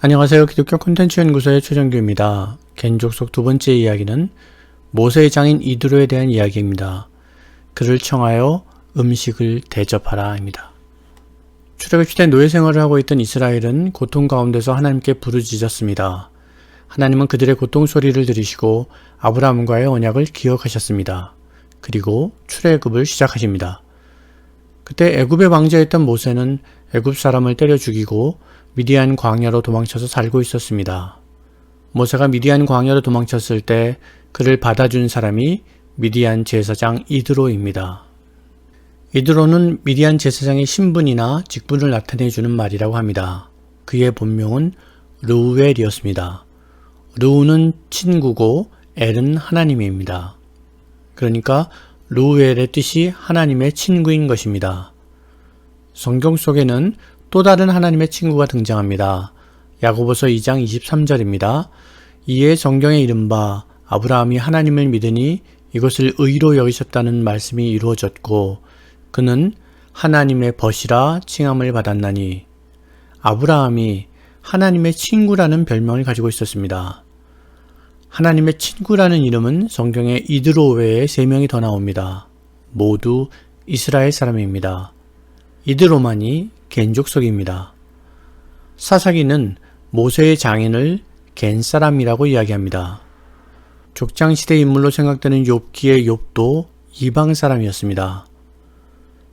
안녕하세요. 기독교 콘텐츠 연구소의 최정규입니다. 겐족속 두 번째 이야기는 모세의 장인 이드로에 대한 이야기입니다. 그를 청하여 음식을 대접하라입니다. 출애굽 시대 노예 생활을 하고 있던 이스라엘은 고통 가운데서 하나님께 부르짖었습니다. 하나님은 그들의 고통 소리를 들으시고 아브라함과의 언약을 기억하셨습니다. 그리고 출애굽을 시작하십니다. 그때 애굽의 왕자였던 모세는 애굽 사람을 때려 죽이고 미디안 광야로 도망쳐서 살고 있었습니다. 모세가 미디안 광야로 도망쳤을 때 그를 받아준 사람이 미디안 제사장 이드로입니다. 이드로는 미디안 제사장의 신분이나 직분을 나타내주는 말이라고 합니다. 그의 본명은 르우엘이었습니다. 르우는 친구고 엘은 하나님입니다. 그러니까 르우엘의 뜻이 하나님의 친구인 것입니다. 성경 속에는 또 다른 하나님의 친구가 등장합니다. 야고보서 2장 23절입니다. 이에 성경에 이른바 아브라함이 하나님을 믿으니 이것을 의로 여기셨다는 말씀이 이루어졌고 그는 하나님의 벗이라 칭함을 받았나니. 아브라함이 하나님의 친구라는 별명을 가지고 있었습니다. 하나님의 친구라는 이름은 성경에 이드로 외에 3명이 더 나옵니다. 모두 이스라엘 사람입니다. 이드로만이 겐족속입니다. 사사기는 모세의 장인을 겐 사람이라고 이야기합니다. 족장시대 인물로 생각되는 욥기의 욥도 이방 사람이었습니다.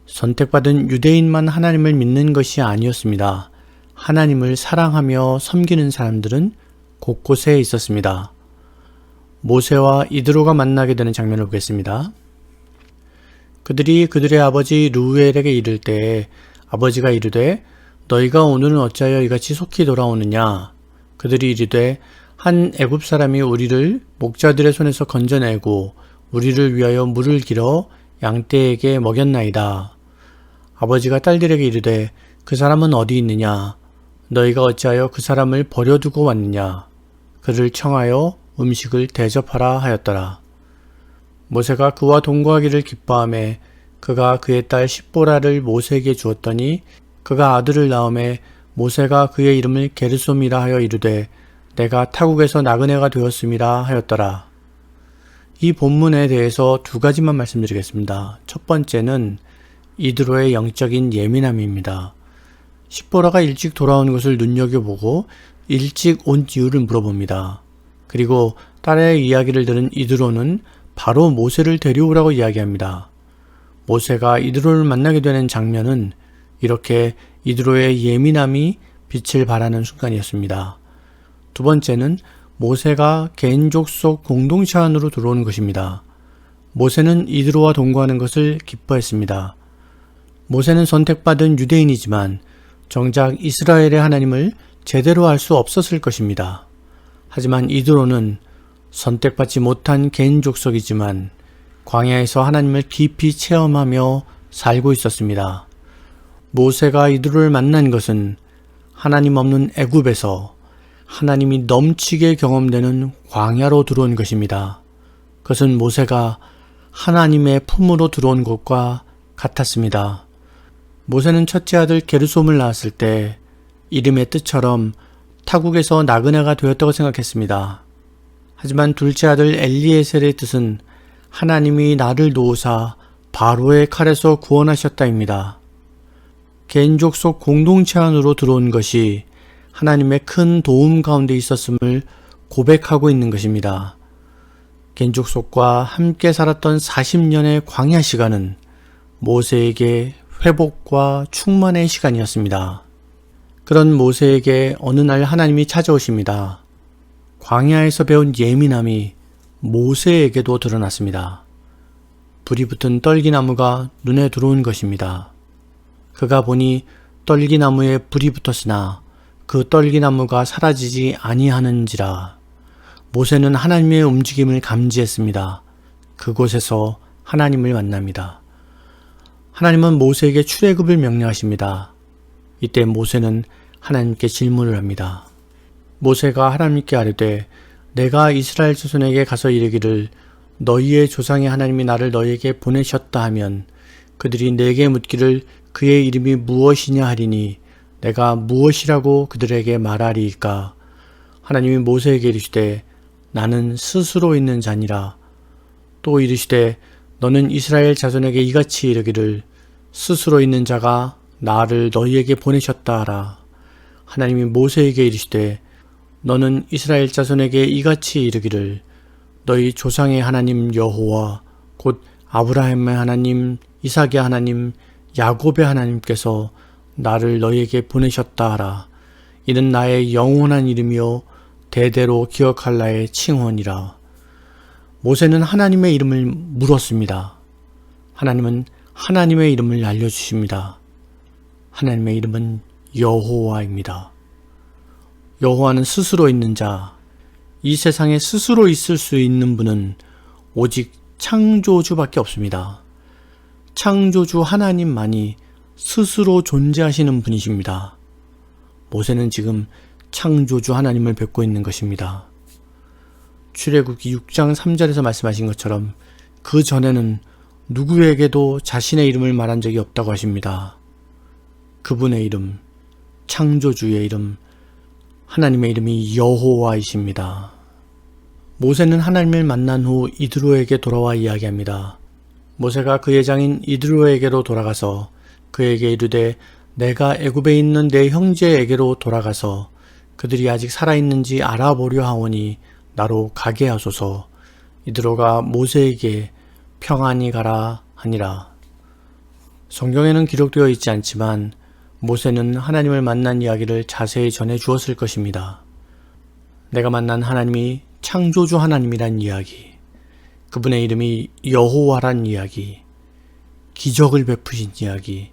선택받은 유대인만 하나님을 믿는 것이 아니었습니다. 하나님을 사랑하며 섬기는 사람들은 곳곳에 있었습니다. 모세와 이드로가 만나게 되는 장면을 보겠습니다. 그들이 그들의 아버지 르우엘에게 이를 때에 아버지가 이르되 너희가 오늘은 어찌하여 이같이 속히 돌아오느냐. 그들이 이르되 한 애굽 사람이 우리를 목자들의 손에서 건져내고 우리를 위하여 물을 길어 양떼에게 먹였나이다. 아버지가 딸들에게 이르되 그 사람은 어디 있느냐. 너희가 어찌하여 그 사람을 버려두고 왔느냐. 그를 청하여 음식을 대접하라 하였더라. 모세가 그와 동거하기를 기뻐하며 그가 그의 딸 십보라를 모세에게 주었더니 그가 아들을 낳음에 모세가 그의 이름을 게르솜이라 하여 이르되 내가 타국에서 나그네가 되었음이라 하였더라. 이 본문에 대해서 2가지만 말씀드리겠습니다. 첫 번째는 이드로의 영적인 예민함입니다. 십보라가 일찍 돌아온 것을 눈여겨보고 일찍 온 이유를 물어봅니다. 그리고 딸의 이야기를 들은 이드로는 바로 모세를 데려오라고 이야기합니다. 모세가 이드로를 만나게 되는 장면은 이렇게 이드로의 예민함이 빛을 발하는 순간이었습니다. 두 번째는 모세가 개인족 속 공동체 안으로 들어오는 것입니다. 모세는 이드로와 동거하는 것을 기뻐했습니다. 모세는 선택받은 유대인이지만 정작 이스라엘의 하나님을 제대로 알 수 없었을 것입니다. 하지만 이드로는 선택받지 못한 개인 족속이지만 광야에서 하나님을 깊이 체험하며 살고 있었습니다. 모세가 이드로를 만난 것은 하나님 없는 애굽에서 하나님이 넘치게 경험되는 광야로 들어온 것입니다. 그것은 모세가 하나님의 품으로 들어온 것과 같았습니다. 모세는 첫째 아들 게르솜을 낳았을 때 이름의 뜻처럼 타국에서 나그네가 되었다고 생각했습니다. 하지만 둘째 아들 엘리에셀의 뜻은 하나님이 나를 도우사 바로의 칼에서 구원하셨다입니다. 개인족 속 공동체 안으로 들어온 것이 하나님의 큰 도움 가운데 있었음을 고백하고 있는 것입니다. 개인족 속과 함께 살았던 40년의 광야 시간은 모세에게 회복과 충만의 시간이었습니다. 그런 모세에게 어느 날 하나님이 찾아오십니다. 광야에서 배운 예민함이 모세에게도 드러났습니다. 불이 붙은 떨기나무가 눈에 들어온 것입니다. 그가 보니 떨기나무에 불이 붙었으나 그 떨기나무가 사라지지 아니하는지라. 모세는 하나님의 움직임을 감지했습니다. 그곳에서 하나님을 만납니다. 하나님은 모세에게 출애굽을 명령하십니다. 이때 모세는 하나님께 질문을 합니다. 모세가 하나님께 아뢰되 내가 이스라엘 자손에게 가서 이르기를 너희의 조상의 하나님이 나를 너희에게 보내셨다 하면 그들이 내게 묻기를 그의 이름이 무엇이냐 하리니 내가 무엇이라고 그들에게 말하리이까? 하나님이 모세에게 이르시되 나는 스스로 있는 자니라. 또 이르시되 너는 이스라엘 자손에게 이같이 이르기를 스스로 있는 자가 나를 너희에게 보내셨다 하라. 하나님이 모세에게 이르시되 너는 이스라엘 자손에게 이같이 이르기를 너희 조상의 하나님 여호와 곧 아브라함의 하나님, 이삭의 하나님, 야곱의 하나님께서 나를 너희에게 보내셨다 하라. 이는 나의 영원한 이름이요 대대로 기억할 나의 칭언이라. 모세는 하나님의 이름을 물었습니다. 하나님은 하나님의 이름을 알려주십니다. 하나님의 이름은 여호와입니다. 여호와는 스스로 있는 자, 이 세상에 스스로 있을 수 있는 분은 오직 창조주밖에 없습니다. 창조주 하나님만이 스스로 존재하시는 분이십니다. 모세는 지금 창조주 하나님을 뵙고 있는 것입니다. 출애굽기 6장 3절에서 말씀하신 것처럼 그 전에는 누구에게도 자신의 이름을 말한 적이 없다고 하십니다. 그분의 이름, 창조주의 이름, 하나님의 이름이 여호와이십니다. 모세는 하나님을 만난 후 이드로에게 돌아와 이야기합니다. 모세가 그의 장인 이드로에게로 돌아가서 그에게 이르되 내가 애굽에 있는 내 형제에게로 돌아가서 그들이 아직 살아있는지 알아보려 하오니 나로 가게 하소서. 이드로가 모세에게 평안히 가라 하니라. 성경에는 기록되어 있지 않지만 모세는 하나님을 만난 이야기를 자세히 전해 주었을 것입니다. 내가 만난 하나님이 창조주 하나님이란 이야기, 그분의 이름이 여호와란 이야기, 기적을 베푸신 이야기,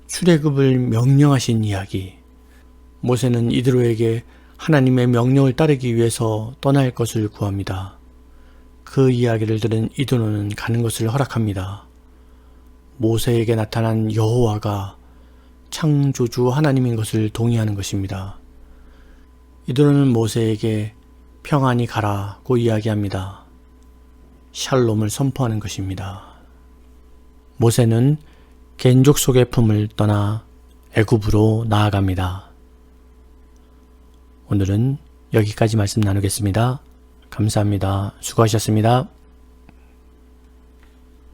출애굽을 명령하신 이야기. 모세는 이드로에게 하나님의 명령을 따르기 위해서 떠날 것을 구합니다. 그 이야기를 들은 이드로는 가는 것을 허락합니다. 모세에게 나타난 여호와가 창조주 하나님인 것을 동의하는 것입니다. 이드로는 모세에게 평안히 가라고 이야기합니다. 샬롬을 선포하는 것입니다. 모세는 겐족 속의 품을 떠나 애굽으로 나아갑니다. 오늘은 여기까지 말씀 나누겠습니다. 감사합니다. 수고하셨습니다.